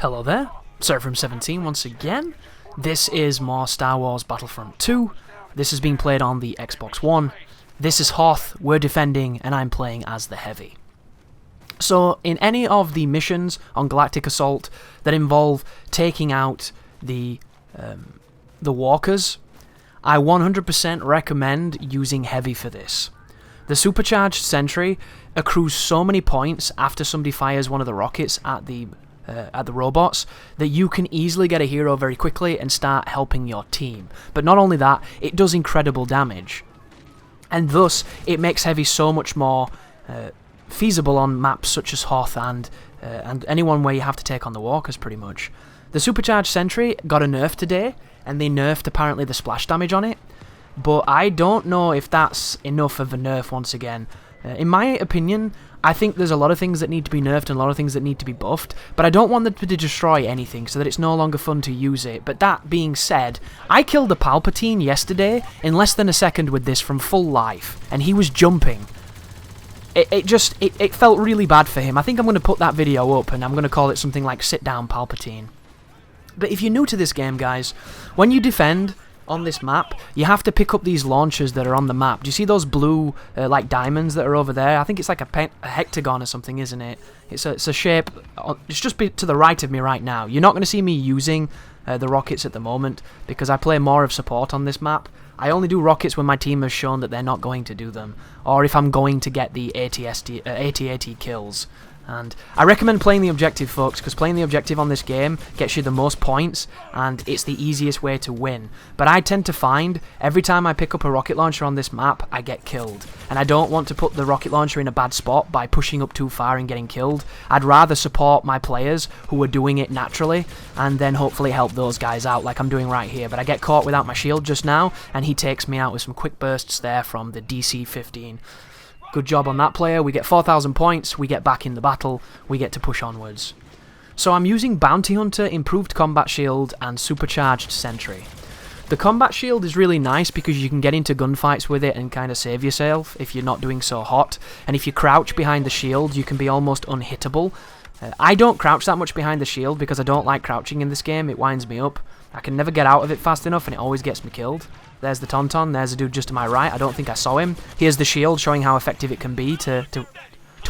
Hello there, Seraph17 once again. This is more Star Wars Battlefront 2. This is being played on the Xbox One. This is Hoth, we're defending, and I'm playing as the Heavy. So, in any of the missions on Galactic Assault that involve taking out the walkers, I 100% recommend using Heavy for this. The supercharged sentry accrues so many points after somebody fires one of the rockets at the robots that you can easily get a hero very quickly and start helping your team. But not only that, it does incredible damage. And thus, it makes Heavy so much more feasible on maps such as Hoth and anyone where you have to take on the walkers pretty much. The supercharged sentry got a nerf today, and they nerfed apparently the splash damage on it. But I don't know if that's enough of a nerf once again. In my opinion, I think there's a lot of things that need to be nerfed and a lot of things that need to be buffed, but I don't want them to destroy anything so that it's no longer fun to use it. But that being said, I killed a Palpatine yesterday in less than a second with this from full life, and he was jumping. It felt really bad for him. I think I'm going to put that video up and I'm going to call it something like Sit Down Palpatine. But if you're new to this game, guys, when you defend on this map, you have to pick up these launchers that are on the map. Do you see those blue, like, diamonds that are over there? I think it's like a hectagon or something, isn't it? It's a shape. It's just to the right of me right now. You're not going to see me using the rockets at the moment because I play more of support on this map. I only do rockets when my team has shown that they're not going to do them, or if I'm going to get the AT-AT kills. And I recommend playing the objective, folks, because playing the objective on this game gets you the most points, and it's the easiest way to win. But I tend to find, every time I pick up a rocket launcher on this map, I get killed. And I don't want to put the rocket launcher in a bad spot by pushing up too far and getting killed. I'd rather support my players who are doing it naturally, and then hopefully help those guys out like I'm doing right here. But I get caught without my shield just now, and he takes me out with some quick bursts there from the DC-15. Good job on that player. We get 4,000 points, we get back in the battle, we get to push onwards. So I'm using Bounty Hunter, Improved Combat Shield, and Supercharged Sentry. The Combat Shield is really nice because you can get into gunfights with it and kind of save yourself if you're not doing so hot. And if you crouch behind the shield, you can be almost unhittable. I don't crouch that much behind the shield because I don't like crouching in this game. It winds me up. I can never get out of it fast enough and it always gets me killed. There's the Tauntaun, there's a dude just to my right, I don't think I saw him. Here's the shield showing how effective it can be to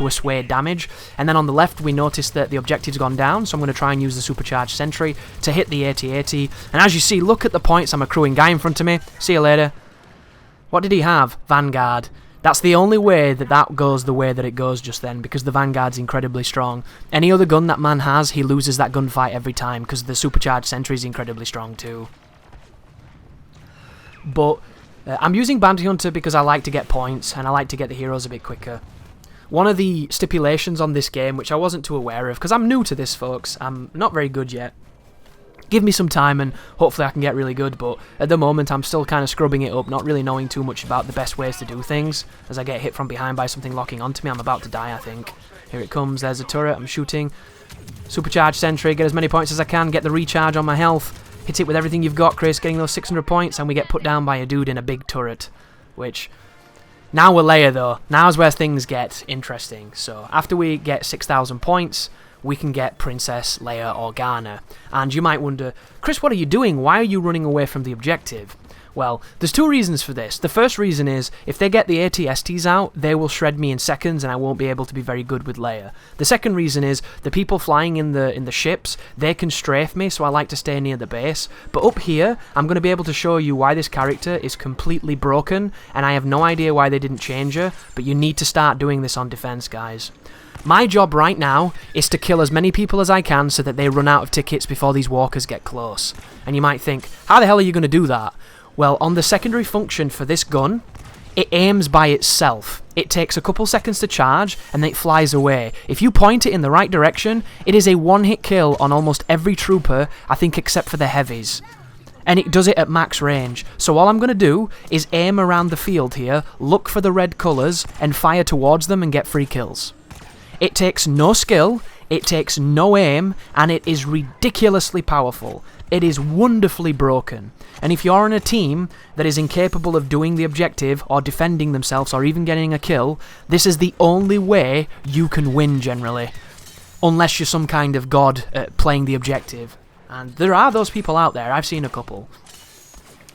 assuage damage. And then on the left we notice that the objective's gone down, so I'm going to try and use the Supercharged Sentry to hit the AT-AT. And as you see, look at the points I'm accruing. Guy in front of me, see you later. What did he have? Vanguard. That's the only way that goes the way that it goes just then, because the Vanguard's incredibly strong. Any other gun that man has, he loses that gunfight every time, because the Supercharged Sentry's incredibly strong too. But I'm using Bounty Hunter because I like to get points, and I like to get the heroes a bit quicker. One of the stipulations on this game, which I wasn't too aware of, because I'm new to this, folks, I'm not very good yet. Give me some time and hopefully I can get really good, but at the moment I'm still kind of scrubbing it up, not really knowing too much about the best ways to do things. As I get hit from behind by something locking onto me, I'm about to die, I think. Here it comes, there's a turret, I'm shooting. Supercharged Sentry, get as many points as I can, get the recharge on my health. Hit it with everything you've got, Chris, getting those 600 points, and we get put down by a dude in a big turret. Which, now we're Leia though, now's where things get interesting. So, after we get 6,000 points, we can get Princess Leia Organa. And you might wonder, Chris, what are you doing? Why are you running away from the objective? Well, there's two reasons for this. The first reason is, if they get the AT-STs out, they will shred me in seconds and I won't be able to be very good with Leia. The second reason is, the people flying in the ships, they can strafe me, so I like to stay near the base. But up here, I'm going to be able to show you why this character is completely broken, and I have no idea why they didn't change her, but you need to start doing this on defense, guys. My job right now is to kill as many people as I can so that they run out of tickets before these walkers get close. And you might think, how the hell are you going to do that? Well, on the secondary function for this gun, it aims by itself. It takes a couple seconds to charge, and then it flies away. If you point it in the right direction, it is a one-hit kill on almost every trooper, I think except for the heavies. And it does it at max range. So all I'm going to do is aim around the field here, look for the red colours, and fire towards them and get free kills. It takes no skill, it takes no aim, and it is ridiculously powerful. It is wonderfully broken. And if you're on a team that is incapable of doing the objective, or defending themselves, or even getting a kill, this is the only way you can win generally. unless you're some kind of god at playing the objective. And there are those people out there, I've seen a couple.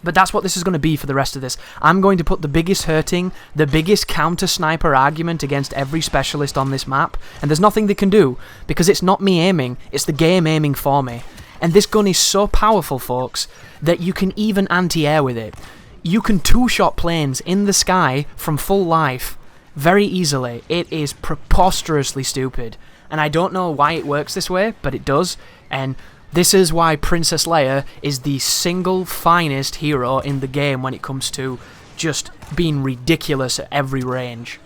But that's what this is going to be for the rest of this. I'm going to put the biggest hurting, the biggest counter-sniper argument against every specialist on this map, and there's nothing they can do, because it's not me aiming, it's the game aiming for me. And this gun is so powerful, folks, that you can even anti-air with it. You can two-shot planes in the sky from full life very easily. It is preposterously stupid. And I don't know why it works this way, but it does. And this is why Princess Leia is the single finest hero in the game when it comes to just being ridiculous at every range.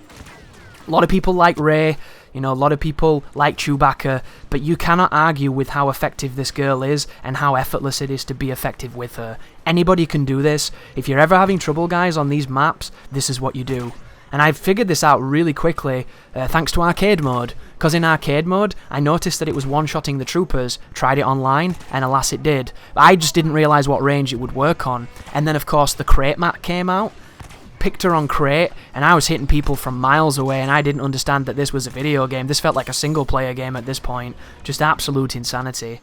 A lot of people like Rey, you know, a lot of people like Chewbacca, but you cannot argue with how effective this girl is and how effortless it is to be effective with her. Anybody can do this. If you're ever having trouble, guys, on these maps, this is what you do. And I figured this out really quickly thanks to arcade mode, because in arcade mode I noticed that it was one-shotting the troopers, tried it online, and alas it did. But I just didn't realise what range it would work on. And then of course the crate map came out, picked her on crate, and I was hitting people from miles away, and I didn't understand that this was a video game. This felt like a single-player game at this point. Just absolute insanity.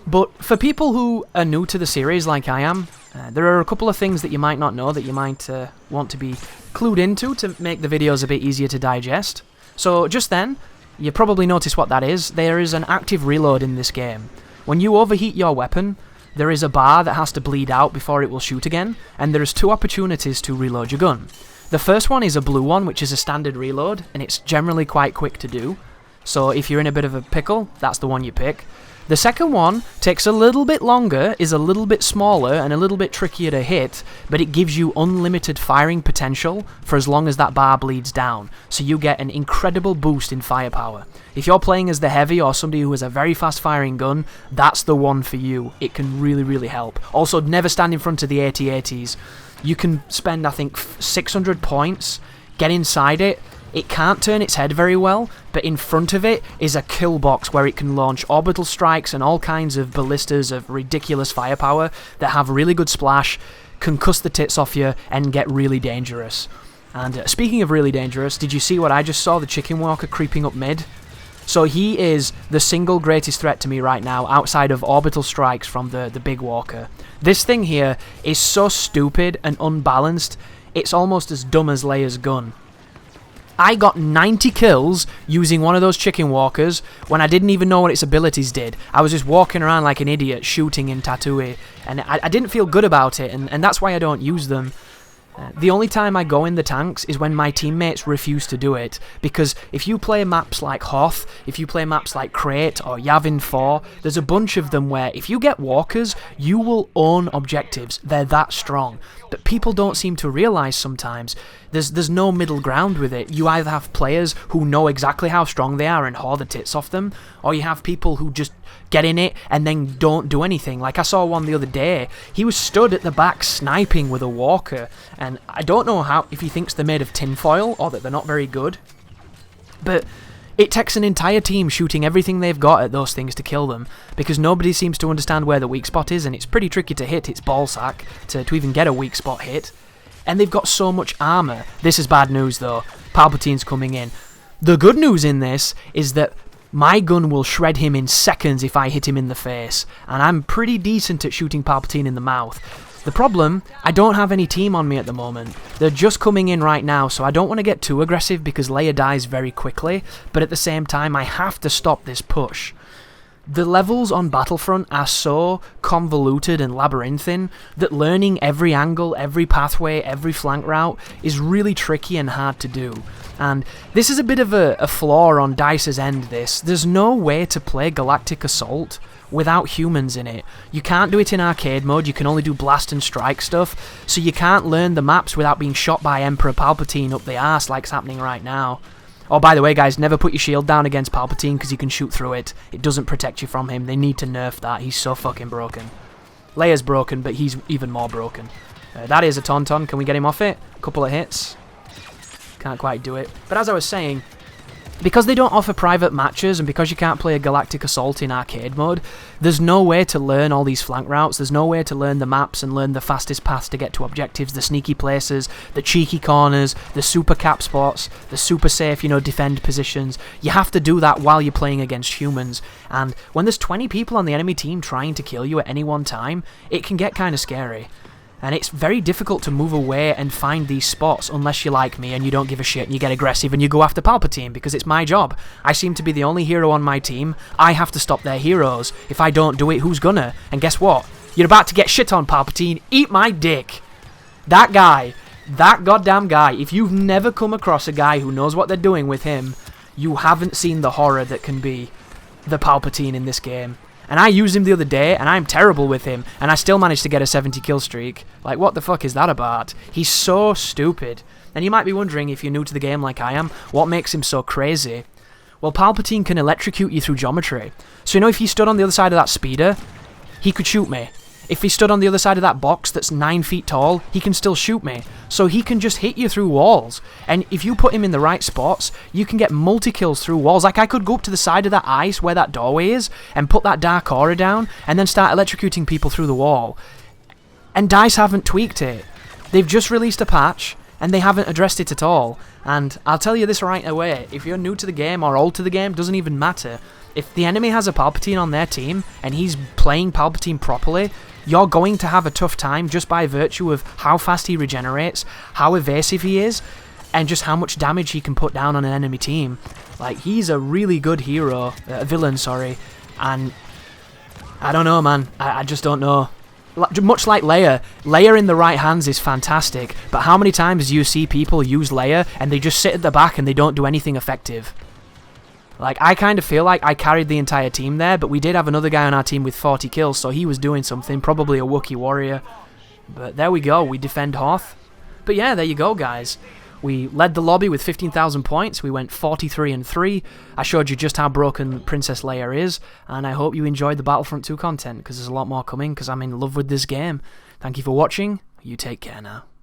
But for people who are new to the series like I am, there are a couple of things that you might not know that you might want to be clued into to make the videos a bit easier to digest. So just then, you probably noticed what that is. There is an active reload in this game. When you overheat your weapon, there is a bar that has to bleed out before it will shoot again, and there is 2 opportunities to reload your gun. The first one is a blue one, which is a standard reload, and it's generally quite quick to do. So if you're in a bit of a pickle, that's the one you pick. The second one takes a little bit longer, is a little bit smaller, and a little bit trickier to hit, but it gives you unlimited firing potential for as long as that bar bleeds down, so you get an incredible boost in firepower. If you're playing as the heavy or somebody who has a very fast firing gun, that's the one for you. It can really, really help. Also, never stand in front of the AT-ATs. You can spend, I think, 600 points, get inside it. It can't turn its head very well, but in front of it is a kill box where it can launch orbital strikes and all kinds of ballistas of ridiculous firepower that have really good splash, concuss the tits off you, and get really dangerous. And speaking of really dangerous, did you see what I just saw? The chicken walker creeping up mid? So he is the single greatest threat to me right now, outside of orbital strikes from the big walker. This thing here is so stupid and unbalanced, it's almost as dumb as Leia's gun. I got 90 kills using one of those chicken walkers when I didn't even know what its abilities did. I was just walking around like an idiot shooting in Tatooine, and I didn't feel good about it, and that's why I don't use them. The only time I go in the tanks is when my teammates refuse to do it, because if you play maps like Hoth, if you play maps like Crate or Yavin 4, there's a bunch of them where if you get walkers, you will own objectives. They're that strong. But people don't seem to realise sometimes there's no middle ground with it. You either have players who know exactly how strong they are and haul the tits off them, or you have people who just get in it and then don't do anything. Like I saw one the other day, he was stood at the back sniping with a walker, and I don't know how if he thinks they're made of tinfoil or that they're not very good, but it takes an entire team shooting everything they've got at those things to kill them, because nobody seems to understand where the weak spot is, and it's pretty tricky to hit its ballsack to even get a weak spot hit. And they've got so much armour. This is bad news though. Palpatine's coming in. The good news in this is that my gun will shred him in seconds if I hit him in the face, and I'm pretty decent at shooting Palpatine in the mouth. The problem, I don't have any team on me at the moment. They're just coming in right now, so I don't want to get too aggressive because Leia dies very quickly, but at the same time I have to stop this push. The levels on Battlefront are so convoluted and labyrinthine that learning every angle, every pathway, every flank route is really tricky and hard to do. And this is a bit of a flaw on DICE's end, this. There's no way to play Galactic Assault without humans in it. You can't do it in arcade mode, you can only do blast and strike stuff, so you can't learn the maps without being shot by Emperor Palpatine up the arse like's happening right now. Oh, by the way, guys, never put your shield down against Palpatine because you can shoot through it. It doesn't protect you from him. They need to nerf that. He's so fucking broken. Leia's broken, but he's even more broken. That is a Tauntaun. Can we get him off it? A couple of hits. Can't quite do it. But as I was saying, Because they don't offer private matches, and because you can't play a Galactic Assault in arcade mode, there's no way to learn all these flank routes, there's no way to learn the maps and learn the fastest paths to get to objectives, the sneaky places, the cheeky corners, the super cap spots, the super safe, defend positions. You have to do that while you're playing against humans, and when there's 20 people on the enemy team trying to kill you at any one time, it can get kind of scary. And it's very difficult to move away and find these spots unless you're like me and you don't give a shit and you get aggressive and you go after Palpatine, because it's my job. I seem to be the only hero on my team. I have to stop their heroes. If I don't do it, who's gonna? And guess what? You're about to get shit on, Palpatine. Eat my dick. That guy, that goddamn guy, if you've never come across a guy who knows what they're doing with him, you haven't seen the horror that can be the Palpatine in this game. And I used him the other day, and I'm terrible with him, and I still managed to get a 70 kill streak. Like, what the fuck is that about? He's so stupid. And you might be wondering, if you're new to the game like I am, what makes him so crazy? Well, Palpatine can electrocute you through geometry. So, if he stood on the other side of that speeder, he could shoot me. If he stood on the other side of that box that's 9 feet tall, he can still shoot me. So he can just hit you through walls. And if you put him in the right spots, you can get multi-kills through walls. Like, I could go up to the side of that ice where that doorway is and put that dark aura down and then start electrocuting people through the wall. And DICE haven't tweaked it. They've just released a patch and they haven't addressed it at all. And I'll tell you this right away, if you're new to the game or old to the game, doesn't even matter. If the enemy has a Palpatine on their team and he's playing Palpatine properly, you're going to have a tough time just by virtue of how fast he regenerates, how evasive he is, and just how much damage he can put down on an enemy team. Like, he's a really good hero, villain, sorry, and I don't know, man. I just don't know. Much like Leia. Leia in the right hands is fantastic, but how many times do you see people use Leia and they just sit at the back and they don't do anything effective? Like, I kind of feel like I carried the entire team there, but we did have another guy on our team with 40 kills, so he was doing something, probably a Wookiee warrior. But there we go, we defend Hoth. But yeah, there you go, guys. We led the lobby with 15,000 points, we went 43-3. I showed you just how broken Princess Leia is, and I hope you enjoyed the Battlefront 2 content, because there's a lot more coming, because I'm in love with this game. Thank you for watching, you take care now.